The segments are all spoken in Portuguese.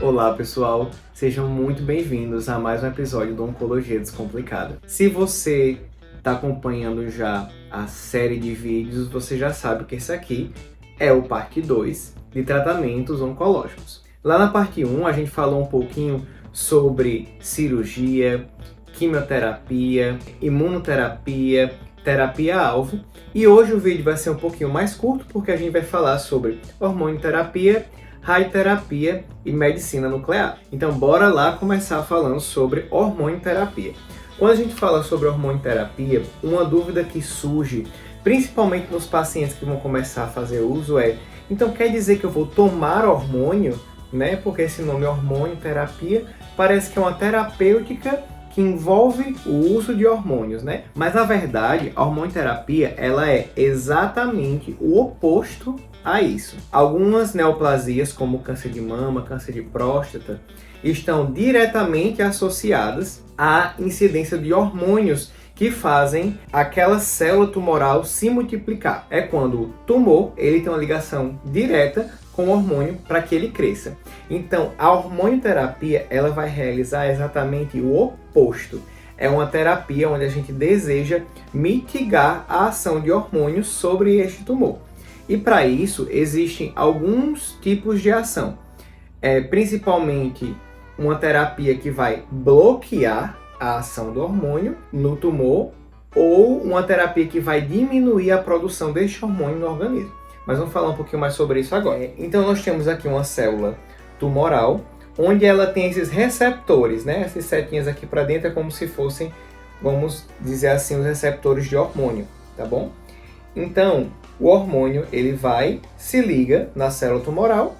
Olá pessoal, sejam muito bem-vindos a mais um episódio do Oncologia Descomplicada. Se você está acompanhando já a série de vídeos, você já sabe que esse aqui é o parte 2 de tratamentos oncológicos. Lá na parte 1 a gente falou um pouquinho sobre cirurgia, quimioterapia, imunoterapia, terapia-alvo, e hoje o vídeo vai ser um pouquinho mais curto porque a gente vai falar sobre hormonioterapia, radioterapia e medicina nuclear. Então bora lá começar falando sobre hormonioterapia. Quando a gente fala sobre hormonioterapia, uma dúvida que surge, principalmente nos pacientes que vão começar a fazer uso é: então quer dizer que eu vou tomar hormônio, né? Porque esse nome hormonioterapia parece que é uma terapêutica que envolve o uso de hormônios, né? Mas na verdade, a hormonioterapia, ela é exatamente o oposto a isso. Algumas neoplasias, como câncer de mama, câncer de próstata, estão diretamente associadas à incidência de hormônios que fazem aquela célula tumoral se multiplicar. É quando o tumor ele tem uma ligação direta com o hormônio para que ele cresça. Então, a hormonioterapia ela vai realizar exatamente o oposto. É uma terapia onde a gente deseja mitigar a ação de hormônios sobre este tumor. E para isso, existem alguns tipos de ação. Principalmente uma terapia que vai bloquear a ação do hormônio no tumor ou uma terapia que vai diminuir a produção deste hormônio no organismo. Mas vamos falar um pouquinho mais sobre isso agora. Então nós temos aqui uma célula tumoral, onde ela tem esses receptores, né? Essas setinhas aqui para dentro é como se fossem, vamos dizer assim, os receptores de hormônio, tá bom? Então, o hormônio, ele se liga na célula tumoral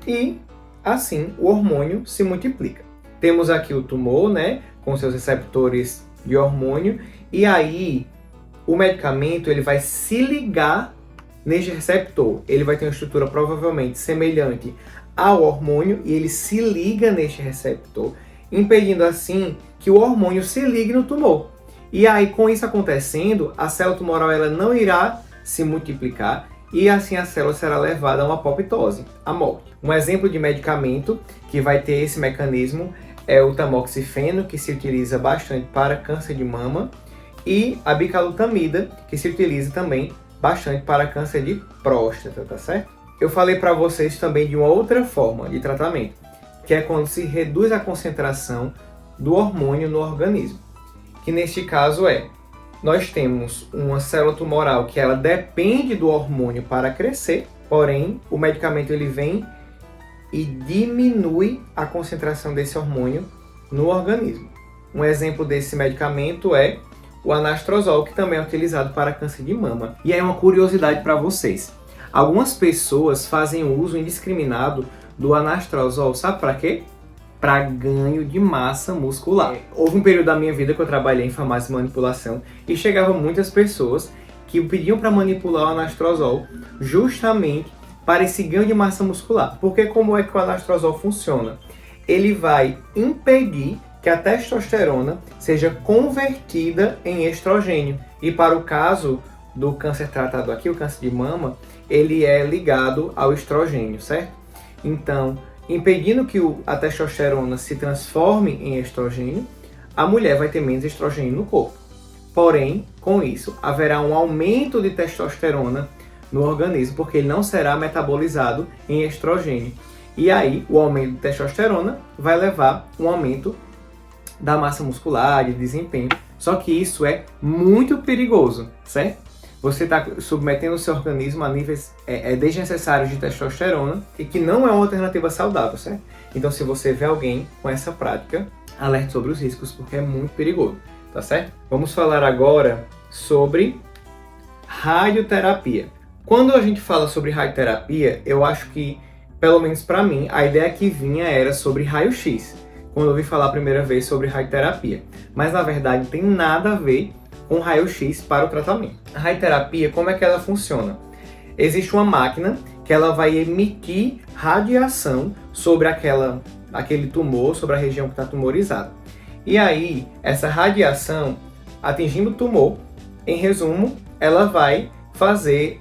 e, assim, o hormônio se multiplica. Temos aqui o tumor, né? Com seus receptores de hormônio, e aí o medicamento, ele vai se ligar neste receptor. Ele vai ter uma estrutura provavelmente semelhante ao hormônio e ele se liga neste receptor, impedindo assim que o hormônio se ligue no tumor. E aí, com isso acontecendo, a célula tumoral ela não irá se multiplicar e assim a célula será levada a uma apoptose, a morte. Um exemplo de medicamento que vai ter esse mecanismo é o tamoxifeno, que se utiliza bastante para câncer de mama, e a bicalutamida, que se utiliza também bastante para câncer de próstata, tá certo? Eu falei para vocês também de uma outra forma de tratamento, que é quando se reduz a concentração do hormônio no organismo. Que neste caso nós temos uma célula tumoral que ela depende do hormônio para crescer, porém o medicamento ele vem e diminui a concentração desse hormônio no organismo. Um exemplo desse medicamento é o anastrozol, que também é utilizado para câncer de mama. E aí uma curiosidade para vocês. Algumas pessoas fazem uso indiscriminado do anastrozol, sabe para quê? Para ganho de massa muscular. Houve um período da minha vida que eu trabalhei em farmácia de manipulação e chegavam muitas pessoas que pediam para manipular o anastrozol justamente para esse ganho de massa muscular. Porque como é que o anastrozol funciona? Ele vai impedir que a testosterona seja convertida em estrogênio. E para o caso do câncer tratado aqui, o câncer de mama, ele é ligado ao estrogênio, certo? Então, impedindo que a testosterona se transforme em estrogênio, a mulher vai ter menos estrogênio no corpo. Porém, com isso, haverá um aumento de testosterona no organismo, porque ele não será metabolizado em estrogênio. E aí, o aumento de testosterona vai levar um aumento da massa muscular, de desempenho. Só que isso é muito perigoso, certo? Você está submetendo o seu organismo a níveis desnecessários de testosterona e que não é uma alternativa saudável, certo? Então, se você vê alguém com essa prática, alerte sobre os riscos, porque é muito perigoso, tá certo? Vamos falar agora sobre radioterapia. Quando a gente fala sobre radioterapia, eu acho que, pelo menos para mim, a ideia que vinha era sobre raio-x, quando eu ouvi falar a primeira vez sobre radioterapia. Mas, na verdade, não tem nada a ver com raio-x para o tratamento. A radioterapia, como é que ela funciona? Existe uma máquina que ela vai emitir radiação sobre aquele tumor, sobre a região que está tumorizada. E aí, essa radiação, atingindo o tumor, em resumo, ela vai fazer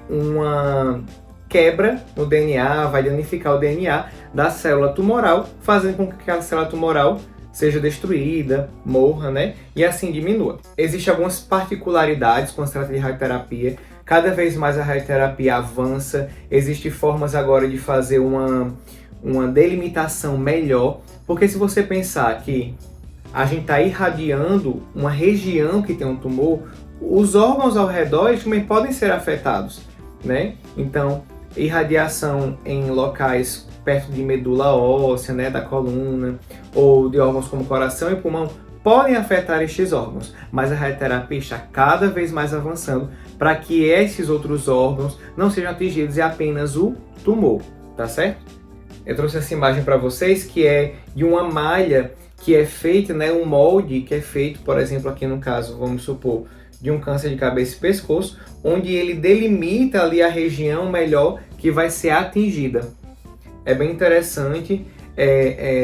quebra no DNA, vai danificar o DNA da célula tumoral, fazendo com que aquela célula tumoral seja destruída, morra, né? E assim diminua. Existem algumas particularidades quando se trata de radioterapia. Cada vez mais a radioterapia avança. Existem formas agora de fazer uma delimitação melhor. Porque se você pensar que a gente está irradiando uma região que tem um tumor, os órgãos ao redor eles também podem ser afetados, né? Então, irradiação em locais perto de medula óssea, né, da coluna, ou de órgãos como coração e pulmão, podem afetar estes órgãos, mas a radioterapia está cada vez mais avançando para que esses outros órgãos não sejam atingidos e apenas o tumor, tá certo? Eu trouxe essa imagem para vocês que é de uma malha que é feita, né, um molde que é feito, por exemplo, aqui no caso, vamos supor, de um câncer de cabeça e pescoço, onde ele delimita ali a região melhor que vai ser atingida. É bem interessante,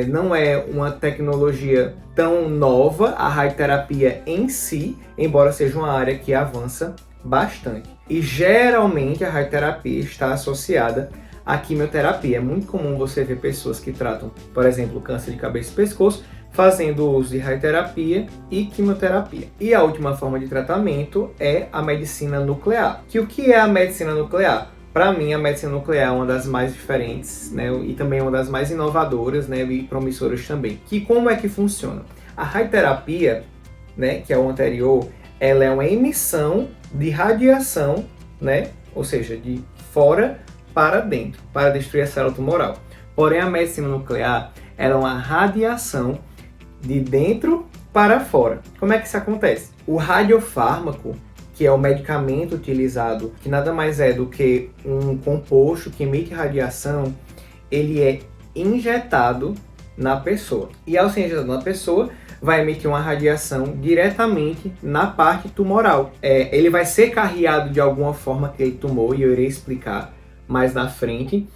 não é uma tecnologia tão nova, a radioterapia em si, embora seja uma área que avança bastante. E geralmente a radioterapia está associada à quimioterapia. É muito comum você ver pessoas que tratam, por exemplo, câncer de cabeça e pescoço, fazendo uso de radioterapia e quimioterapia. E a última forma de tratamento é a medicina nuclear. O que é a medicina nuclear? Para mim, a medicina nuclear é uma das mais diferentes, né, e também uma das mais inovadoras, né, e promissoras também. Como é que funciona? A radioterapia, né, que é o anterior, ela é uma emissão de radiação, né, ou seja, de fora para dentro, para destruir a célula tumoral. Porém, a medicina nuclear ela é uma radiação de dentro para fora. Como é que isso acontece? O radiofármaco, que é o medicamento utilizado, que nada mais é do que um composto que emite radiação, ele é injetado na pessoa. E ao ser injetado na pessoa, vai emitir uma radiação diretamente na parte tumoral. Ele vai ser carreado de alguma forma aquele tumor, e eu irei explicar mais na frente,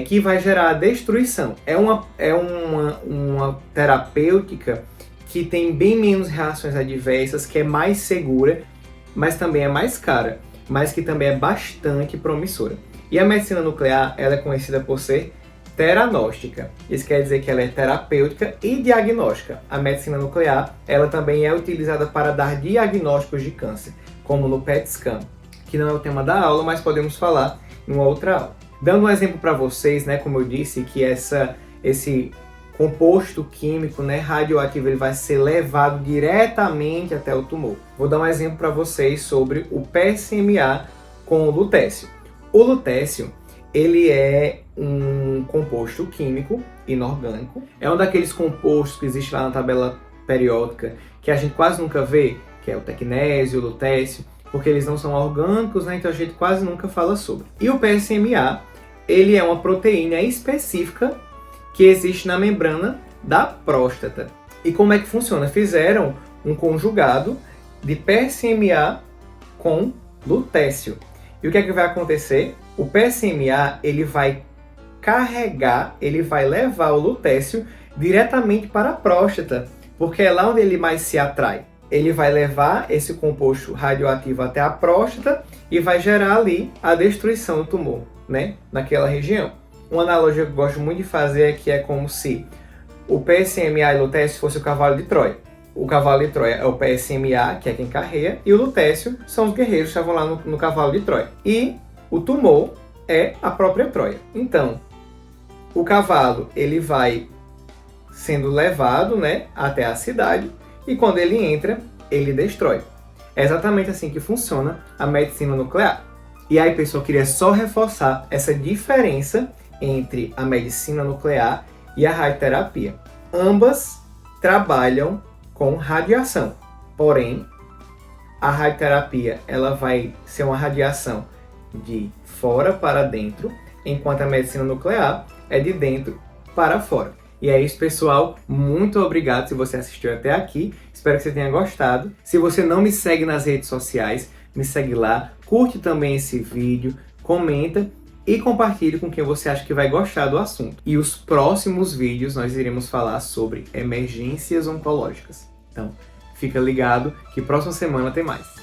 que vai gerar destruição. É uma terapêutica que tem bem menos reações adversas, que é mais segura, mas também é mais cara, mas que também é bastante promissora. E a medicina nuclear ela é conhecida por ser teranóstica. Isso quer dizer que ela é terapêutica e diagnóstica. A medicina nuclear ela também é utilizada para dar diagnósticos de câncer, como no PET scan, que não é o tema da aula, mas podemos falar em uma outra aula. Dando um exemplo para vocês, né, como eu disse, que esse composto químico, né, radioativo, ele vai ser levado diretamente até o tumor. Vou dar um exemplo para vocês sobre o PSMA com o lutécio. O lutécio, ele é um composto químico inorgânico. É um daqueles compostos que existe lá na tabela periódica que a gente quase nunca vê, que é o tecnésio, o lutécio, porque eles não são orgânicos, né, então a gente quase nunca fala sobre. E o PSMA, ele é uma proteína específica que existe na membrana da próstata. E como é que funciona? Fizeram um conjugado de PSMA com lutécio. E o que é que vai acontecer? O PSMA ele vai carregar, ele vai levar o lutécio diretamente para a próstata, porque é lá onde ele mais se atrai. Ele vai levar esse composto radioativo até a próstata e vai gerar ali a destruição do tumor, né, naquela região. Uma analogia que eu gosto muito de fazer é que é como se o PSMA e o lutécio fosse o cavalo de Troia. O cavalo de Troia é o PSMA, que é quem carrega, e o lutécio são os guerreiros que estavam lá no cavalo de Troia. E o tumor é a própria Troia. Então, o cavalo ele vai sendo levado, né, até a cidade, e quando ele entra, ele destrói. É exatamente assim que funciona a medicina nuclear. E aí, pessoal, eu queria só reforçar essa diferença entre a medicina nuclear e a radioterapia. Ambas trabalham com radiação, porém, a radioterapia ela vai ser uma radiação de fora para dentro, enquanto a medicina nuclear é de dentro para fora. E é isso, pessoal. Muito obrigado se você assistiu até aqui. Espero que você tenha gostado. Se você não me segue nas redes sociais, me segue lá. Curte também esse vídeo, comenta e compartilhe com quem você acha que vai gostar do assunto. E os próximos vídeos nós iremos falar sobre emergências oncológicas. Então, fica ligado que próxima semana tem mais.